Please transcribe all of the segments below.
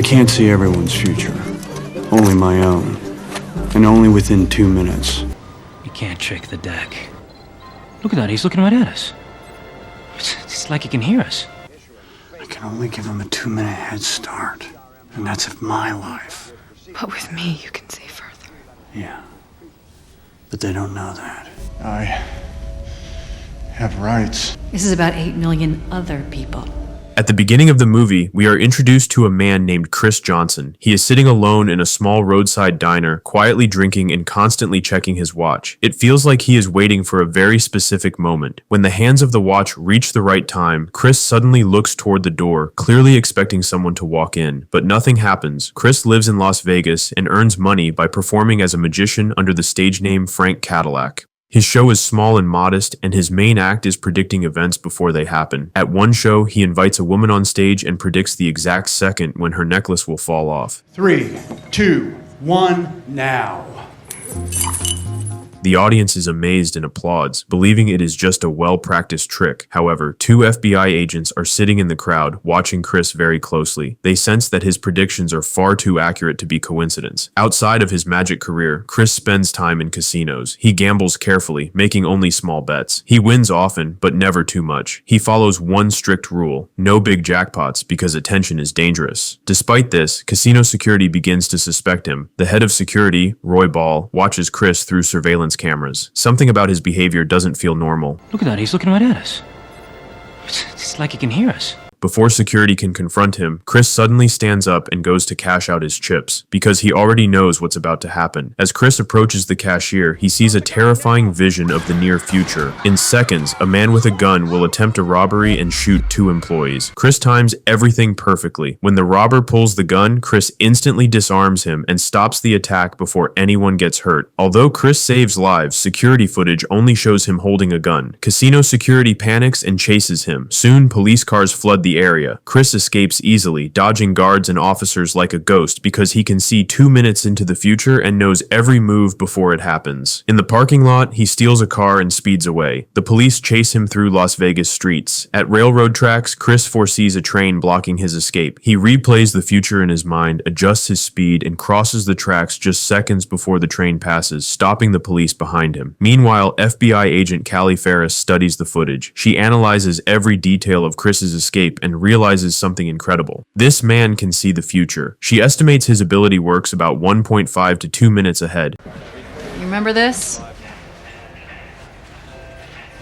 I can't see everyone's future. Only my own. And only within 2 minutes. You can't trick the deck. Look at that, he's looking right at us. It's like he can hear us. I can only give him a 2-minute head start. And that's of my life. But with me, you can see further. Yeah. But they don't know that. I have rights. This is about 8 million other people. At the beginning of the movie, we are introduced to a man named Cris Johnson. He is sitting alone in a small roadside diner, quietly drinking and constantly checking his watch. It feels like he is waiting for a very specific moment. When the hands of the watch reach the right time, Cris suddenly looks toward the door, clearly expecting someone to walk in. But nothing happens. Cris lives in Las Vegas and earns money by performing as a magician under the stage name Frank Cadillac. His show is small and modest, and his main act is predicting events before they happen. At one show, he invites a woman on stage and predicts the exact second when her necklace will fall off. 3, 2, 1, now. The audience is amazed and applauds, believing it is just a well-practiced trick. However, 2 FBI agents are sitting in the crowd, watching Cris very closely. They sense that his predictions are far too accurate to be coincidence. Outside of his magic career, Cris spends time in casinos. He gambles carefully, making only small bets. He wins often, but never too much. He follows one strict rule: no big jackpots, because attention is dangerous. Despite this, casino security begins to suspect him. The head of security, Roy Ball, watches Cris through surveillance cameras. Something about his behavior doesn't feel normal. Look at that, he's looking right at us. It's like he can hear us. Before security can confront him, Cris suddenly stands up and goes to cash out his chips, because he already knows what's about to happen. As Cris approaches the cashier, he sees a terrifying vision of the near future. In seconds, a man with a gun will attempt a robbery and shoot 2 employees. Cris times everything perfectly. When the robber pulls the gun, Cris instantly disarms him and stops the attack before anyone gets hurt. Although Cris saves lives, security footage only shows him holding a gun. Casino security panics and chases him. Soon, police cars flood the area. Cris escapes easily, dodging guards and officers like a ghost because he can see 2 minutes into the future and knows every move before it happens. In the parking lot, he steals a car and speeds away. The police chase him through Las Vegas streets. At railroad tracks, Cris foresees a train blocking his escape. He replays the future in his mind, adjusts his speed, and crosses the tracks just seconds before the train passes, stopping the police behind him. Meanwhile, FBI agent Callie Ferris studies the footage. She analyzes every detail of Chris's escape and realizes something incredible. This man can see the future. She estimates his ability works about 1.5 to 2 minutes ahead. You remember this?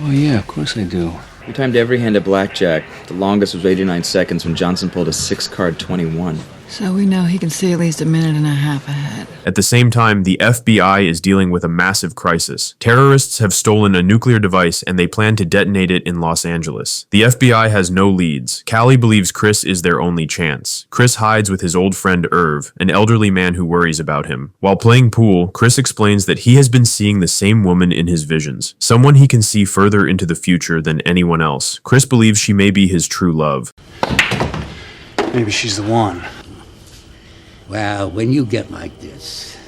Oh yeah, of course I do. We timed every hand at blackjack. The longest was 89 seconds when Johnson pulled a 6-card 21. So we know he can see at least a minute and a half ahead. At the same time, the FBI is dealing with a massive crisis. Terrorists have stolen a nuclear device and they plan to detonate it in Los Angeles. The FBI has no leads. Callie believes Cris is their only chance. Cris hides with his old friend Irv, an elderly man who worries about him. While playing pool, Cris explains that he has been seeing the same woman in his visions, someone he can see further into the future than anyone else. Cris believes she may be his true love. Maybe she's the one. Well, when you get like this,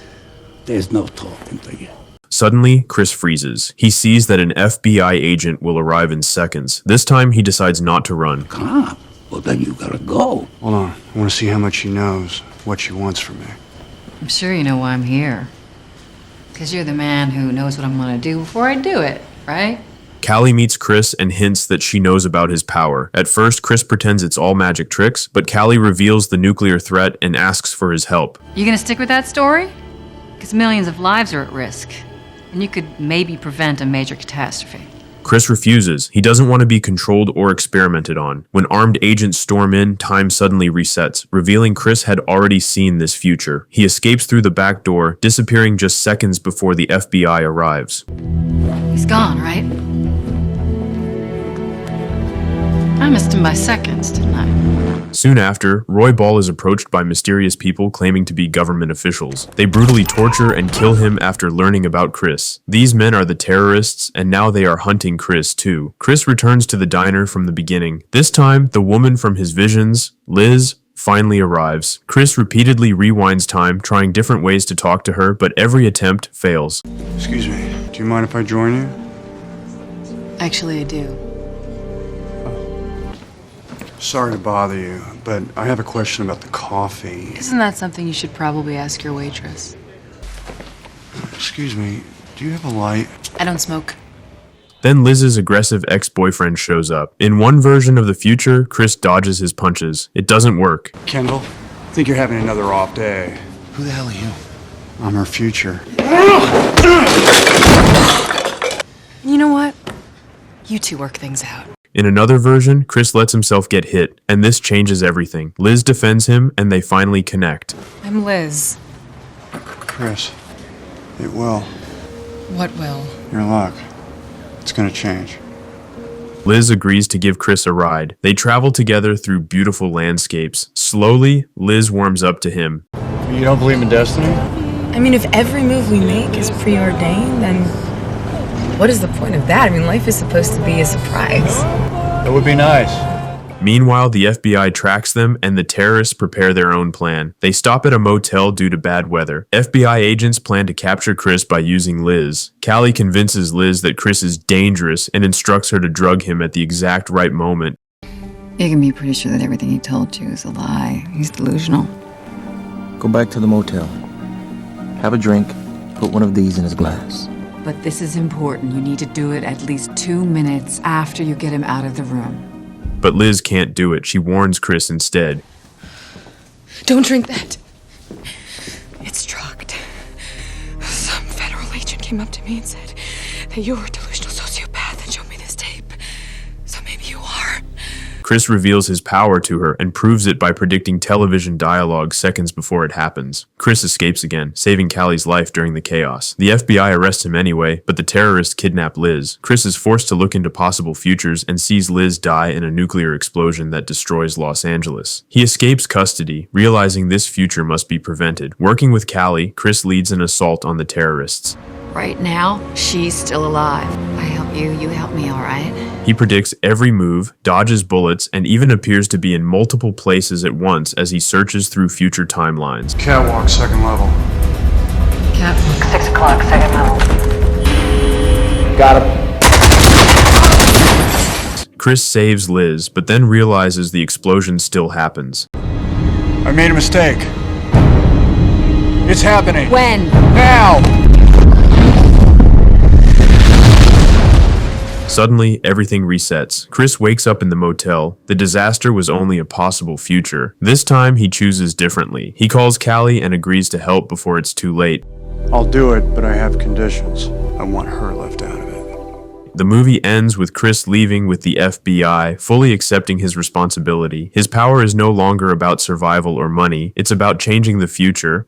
there's no talking to you. Suddenly, Cris freezes. He sees that an FBI agent will arrive in seconds. This time, he decides not to run. Cop? Well, then you gotta go. Hold on. I want to see how much she knows, what she wants from me. I'm sure you know why I'm here. Because you're the man who knows what I'm gonna do before I do it, right? Callie meets Cris and hints that she knows about his power. At first, Cris pretends it's all magic tricks, but Callie reveals the nuclear threat and asks for his help. You gonna stick with that story? Because millions of lives are at risk, and you could maybe prevent a major catastrophe. Cris refuses. He doesn't want to be controlled or experimented on. When armed agents storm in, time suddenly resets, revealing Cris had already seen this future. He escapes through the back door, disappearing just seconds before the FBI arrives. He's gone, right? I missed him by seconds, didn't I? Soon after, Roy Ball is approached by mysterious people claiming to be government officials. They brutally torture and kill him after learning about Cris. These men are the terrorists, and now they are hunting Cris too. Cris returns to the diner from the beginning. This time, the woman from his visions, Liz, finally arrives. Cris repeatedly rewinds time, trying different ways to talk to her, but every attempt fails. Excuse me, do you mind if I join you? Actually, I do. Sorry to bother you, but I have a question about the coffee. Isn't that something you should probably ask your waitress? Excuse me, do you have a light? I don't smoke. Then Liz's aggressive ex-boyfriend shows up. In one version of the future, Cris dodges his punches. It doesn't work. Kendall, I think you're having another off day. Who the hell are you? I'm her future. You know what? You two work things out. In another version, Cris lets himself get hit, and this changes everything. Liz defends him, and they finally connect. I'm Liz. Cris, it will. What will? Your luck. It's gonna change. Liz agrees to give Cris a ride. They travel together through beautiful landscapes. Slowly, Liz warms up to him. You don't believe in destiny? I mean, if every move we make is preordained, then what is the point of that? I mean, life is supposed to be a surprise. It would be nice. Meanwhile, the FBI tracks them and the terrorists prepare their own plan. They stop at a motel due to bad weather. FBI agents plan to capture Cris by using Liz. Callie convinces Liz that Cris is dangerous and instructs her to drug him at the exact right moment. You can be pretty sure that everything he told you is a lie. He's delusional. Go back to the motel. Have a drink. Put one of these in his glass. But this is important. You need to do it at least 2 minutes after you get him out of the room. But Liz can't do it. She warns Cris instead. Don't drink that. It's drugged. Some federal agent came up to me and said that you were a delusional sociopath and showed me this tape. So maybe you are. Cris reveals his power to her and proves it by predicting television dialogue seconds before it happens. Cris escapes again, saving Callie's life during the chaos. The FBI arrests him anyway, but the terrorists kidnap Liz. Cris is forced to look into possible futures and sees Liz die in a nuclear explosion that destroys Los Angeles. He escapes custody, realizing this future must be prevented. Working with Callie, Cris leads an assault on the terrorists. Right now, she's still alive. I help you, you help me, all right? He predicts every move, dodges bullets, and even appears to be in multiple places at once as he searches through future timelines. Catwalk, second level. Catwalk, 6 o'clock, second level. Got him. Cris saves Liz, but then realizes the explosion still happens. I made a mistake. It's happening. When? Now! Suddenly, everything resets. Cris wakes up in the motel. The disaster was only a possible future. This time, he chooses differently. He calls Callie and agrees to help before it's too late. I'll do it, but I have conditions. I want her left out of it. The movie ends with Cris leaving with the FBI, fully accepting his responsibility. His power is no longer about survival or money. It's about changing the future.